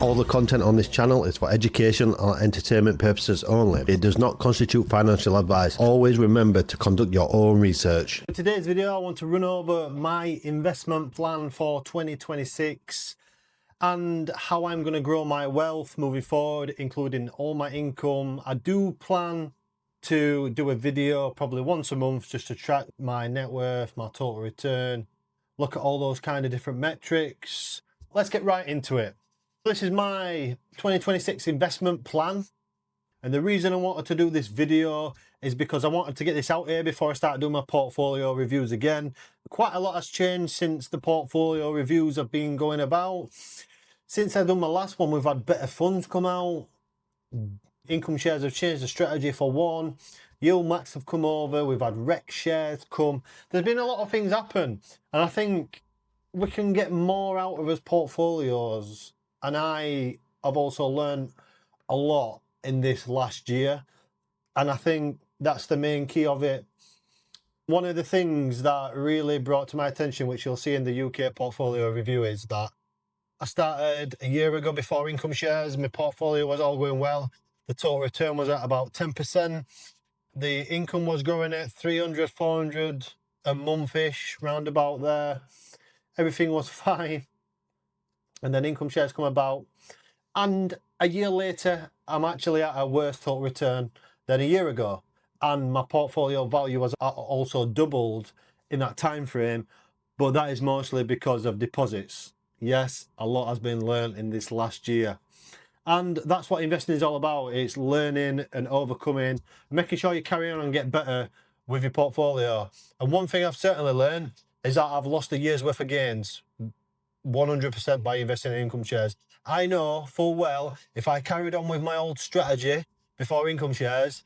All the content on this channel is for education or entertainment purposes only. It does not constitute financial advice. Always remember to conduct your own research. In today's video, I want to run over my investment plan for 2026 and how I'm going to grow my wealth moving forward, including all my income. I do plan to do a video probably once a month just to track my net worth, my total return, look at all those kind of different metrics. Let's get right into it. This is my 2026 investment plan, and the reason I wanted to do this video is because I wanted to get this out here before I start doing my portfolio reviews again. Quite a lot has changed since the portfolio reviews have been going about. Since I've done my last one, we've had better funds come out, income shares have changed the strategy for one, yield max have come over, we've had rec shares come. There's been a lot of things happen, and I think we can get more out of us portfolios. And I have also learned a lot in this last year. And I think that's the main key of it. One of the things that really brought to my attention, which you'll see in the UK portfolio review, is that I started a year ago before income shares. My portfolio was all going well. The total return was at about 10%. The income was growing at 300, 400 a month-ish, round about there. Everything was fine. And then income shares come about, and a year later I'm actually at a worse total return than a year ago, and my portfolio value was also doubled in that time frame. But that is mostly because of deposits. Yes, a lot has been learned in this last year, and that's what investing is all about. It's learning and overcoming, making sure you carry on and get better with your portfolio. And one thing I've certainly learned is that I've lost a year's worth of gains 100% by investing in income shares. I know full well if I carried on with my old strategy before income shares,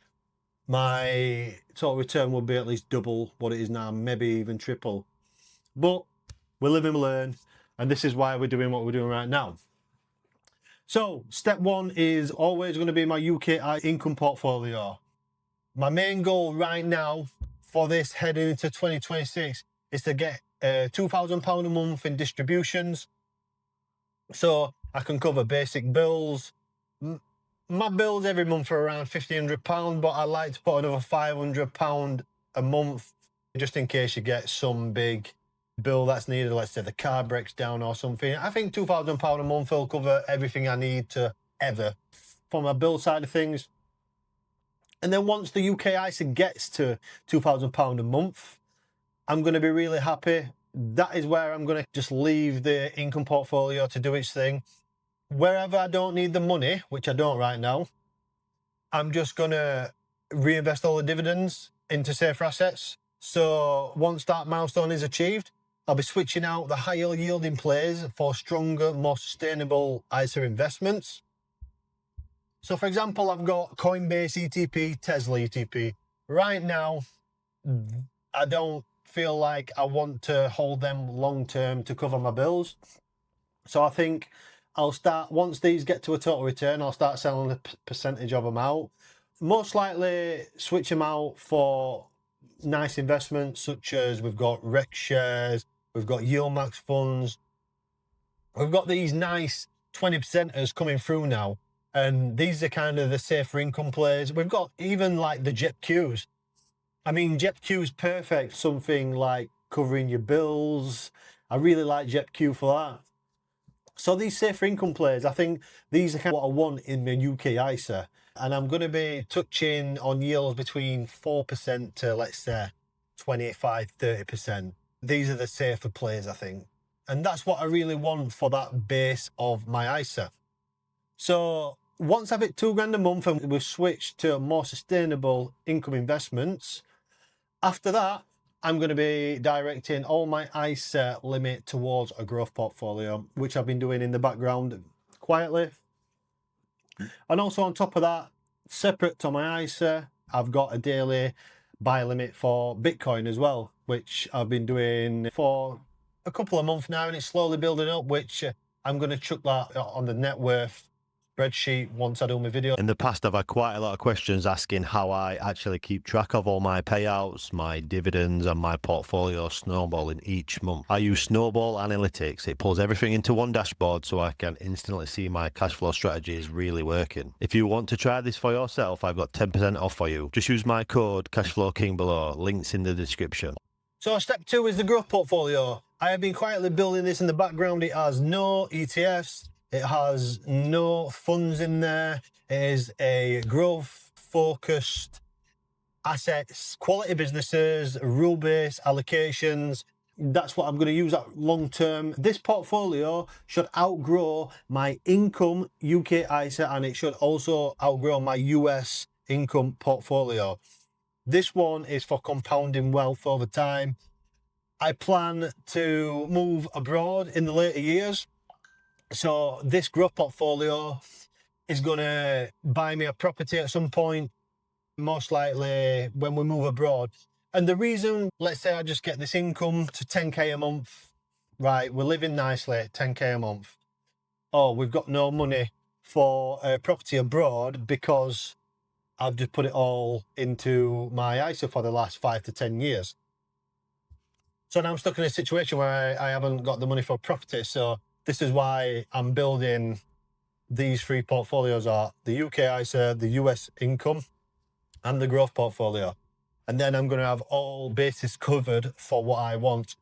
my total return would be at least double what it is now, maybe even triple. But we live and learn, and this is why we're doing what we're doing right now. So step one is always going to be my UKI income portfolio. My main goal right now for this heading into 2026 is to get £2,000 a month in distributions, so I can cover basic bills. My bills every month are around £1,500, but I like to put another £500 a month just in case you get some big bill that's needed. Let's say the car breaks down or something. I think £2,000 a month will cover everything I need to ever for my bill side of things. And then once the UK ISA gets to £2,000 a month, I'm going to be really happy. That is where I'm going to just leave the income portfolio to do its thing. Wherever I don't need the money, which I don't right now, I'm just going to reinvest all the dividends into safer assets. So once that milestone is achieved, I'll be switching out the higher yielding plays for stronger, more sustainable ISA investments. So for example, I've got Coinbase ETP, Tesla ETP. Right now, I don't feel like I want to hold them long term to cover my bills. So I think I'll start, once these get to a total return, I'll start selling a percentage of them out. Most likely switch them out for nice investments, such as we've got rec shares, we've got yield max funds. We've got these nice 20%ers coming through now, and these are kind of the safer income plays. We've got even like the JEPQs. I mean, JEPQ is perfect, something like covering your bills. I really like JEPQ for that. So these safer income plays, I think these are kind of what I want in my UK ISA. And I'm going to be touching on yields between 4% to, let's say, 25, 30%. These are the safer plays, I think. And that's what I really want for that base of my ISA. So once I've hit £2,000 a month and we've switched to more sustainable income investments, after that, I'm going to be directing all my ISA limit towards a growth portfolio, which I've been doing in the background quietly. And also on top of that, separate to my ISA, I've got a daily buy limit for Bitcoin as well, which I've been doing for a couple of months now, and it's slowly building up, which I'm going to chuck that on the net worth spreadsheet once I do my video. In the past, I've had quite a lot of questions asking how I actually keep track of all my payouts, my dividends, and my portfolio snowballing each month. I use Snowball Analytics. It pulls everything into one dashboard so I can instantly see my cash flow strategy is really working. If you want to try this for yourself, I've got 10% off for you. Just use my code CashflowKing below. Links in the description. So step 2 is the growth portfolio. I have been quietly building this in the background. It has no ETFs. It has no funds in there. It is a growth focused assets, quality businesses, rule-based allocations. That's what I'm going to use that long term. This portfolio should outgrow my income UK ISA, and it should also outgrow my US income portfolio. This one is for compounding wealth over time. I plan to move abroad in the later years. So this growth portfolio is going to buy me a property at some point, most likely when we move abroad. And the reason, let's say I just get this income to 10k a month, right? We're living nicely, 10k a month. Oh, we've got no money for a property abroad because I've just put it all into my ISA for the last 5 to 10 years. So now I'm stuck in a situation where I haven't got the money for property. So this is why I'm building these 3 portfolios: are the UK ISA, the US income, and the growth portfolio. And then I'm going to have all bases covered for what I want.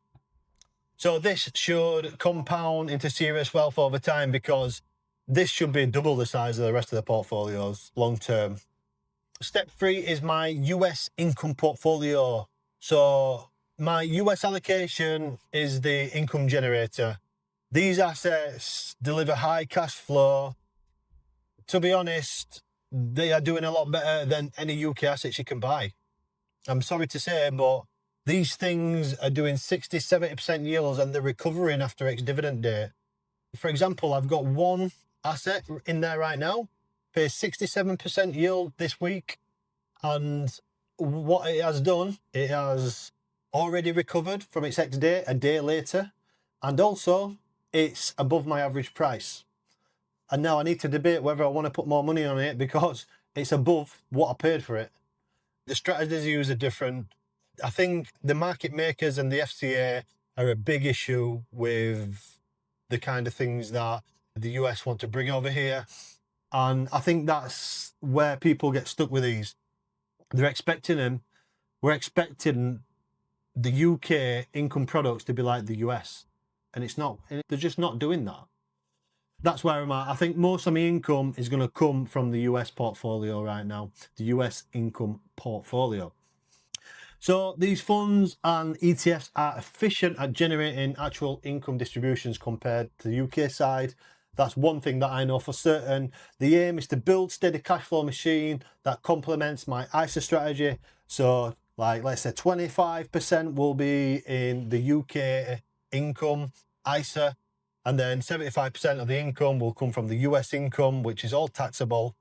So this should compound into serious wealth over time, because this should be double the size of the rest of the portfolios long term. Step 3 is my US income portfolio. So my US allocation is the income generator. These assets deliver high cash flow. To be honest, they are doing a lot better than any UK assets you can buy. I'm sorry to say, but these things are doing 60-70% yields, and they're recovering after ex-dividend date. For example, I've got one asset in there right now, pays 67% yield this week. And what it has done, it has already recovered from its ex-date a day later. And also, it's above my average price. And now I need to debate whether I want to put more money on it, because it's above what I paid for it. The strategies used are different. I think the market makers and the FCA are a big issue with the kind of things that the US want to bring over here. And I think that's where people get stuck with these. They're expecting them. We're expecting the UK income products to be like the US. And it's not. They're just not doing that. That's where I'm at. I think most of my income is going to come from the US portfolio right now, the US income portfolio. So these funds and ETFs are efficient at generating actual income distributions compared to the UK side. That's one thing that I know for certain. The aim is to build steady cash flow machine that complements my ISA strategy. So like, let's say 25% will be in the UK income ISA, and then 75% of the income will come from the US income, which is all taxable.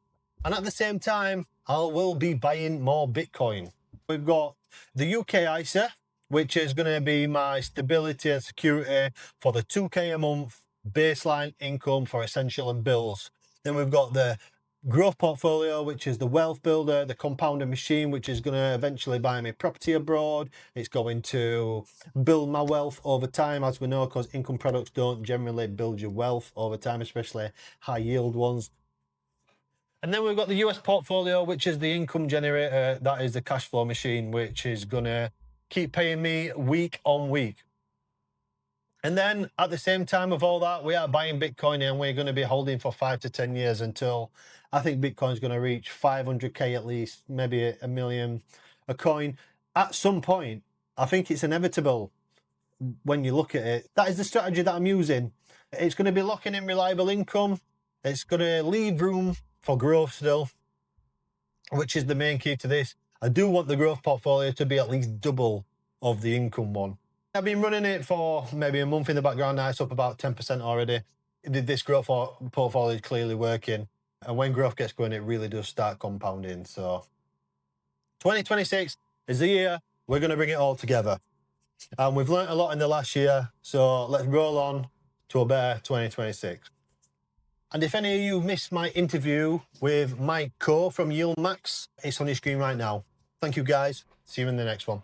And at the same time, I will be buying more Bitcoin. We've got the UK ISA, which is going to be my stability and security for the 2k a month baseline income for essential and bills. Then we've got the growth portfolio, which is the wealth builder, the compounder machine, which is going to eventually buy me property abroad. It's going to build my wealth over time, as we know, because income products don't generally build your wealth over time, especially high yield ones. And then we've got the US portfolio, which is the income generator. That is the cash flow machine, which is going to keep paying me week on week. And then at the same time of all that, we are buying Bitcoin, and we're going to be holding for 5 to 10 years until I think Bitcoin's going to reach 500k at least, maybe a million a coin. At some point, I think it's inevitable when you look at it. That is the strategy that I'm using. It's going to be locking in reliable income. It's going to leave room for growth still, which is the main key to this. I do want the growth portfolio to be at least double of the income one. I've been running it for maybe a month in the background now. It's up about 10% already. This growth portfolio is clearly working. And when growth gets going, it really does start compounding. So 2026 is the year we're going to bring it all together. And we've learned a lot in the last year. So let's roll on to a better 2026. And if any of you missed my interview with Mike Coe from Yield Max, it's on your screen right now. Thank you guys. See you in the next one.